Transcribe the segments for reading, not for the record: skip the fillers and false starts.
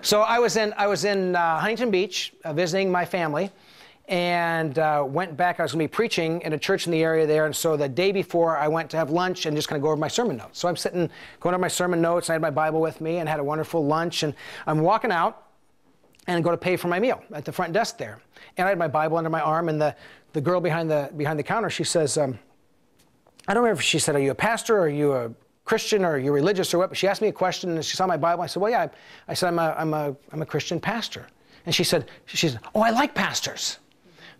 So I was in Huntington Beach visiting my family, and went back. I was going to be preaching in a church in the area there, and so the day before I went to have lunch and just kind of go over my sermon notes. So I'm sitting, going over my sermon notes. I had my Bible with me and had a wonderful lunch, and I'm walking out and go to pay for my meal at the front desk there. And I had my Bible under my arm, and the girl behind the counter, she says, I don't remember if she said, are you a pastor, or are you a Christian, or are you religious, or what? But she asked me a question, and she saw my Bible. I said, well, yeah. I said, I'm a Christian pastor. And she said, oh, I like pastors.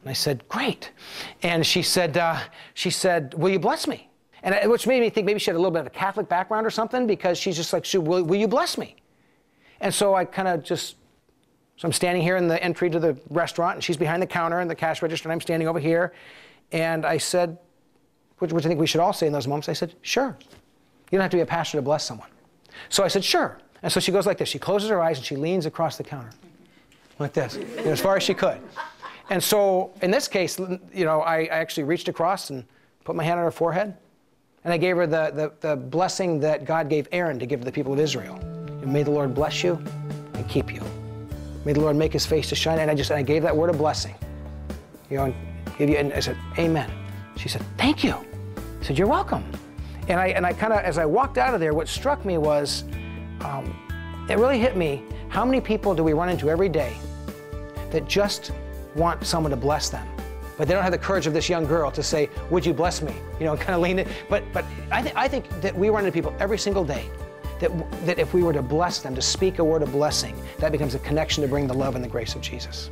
And I said, great. And she said, will you bless me? And which made me think maybe she had a little bit of a Catholic background or something, because she's just like, will you bless me? And so I kind of just, so I'm standing here in the entry to the restaurant, and she's behind the counter in the cash register, and I'm standing over here. And I said, which I think we should all say in those moments, I said, sure. You don't have to be a pastor to bless someone. So I said, sure. And so she goes like this. She closes her eyes, and she leans across the counter like this, as far as she could. And so in this case, I actually reached across and put my hand on her forehead, and I gave her the blessing that God gave Aaron to give to the people of Israel. And may the Lord bless you and keep you. May the Lord make his face to shine. And I gave that word of blessing. And I said, amen. She said, thank you. I said, you're welcome. And I kind of, as I walked out of there, what struck me was, it really hit me, how many people do we run into every day that just want someone to bless them, but they don't have the courage of this young girl to say, would you bless me? Kind of lean in. But I think that we run into people every single day that if we were to bless them, to speak a word of blessing, that becomes a connection to bring the love and the grace of Jesus.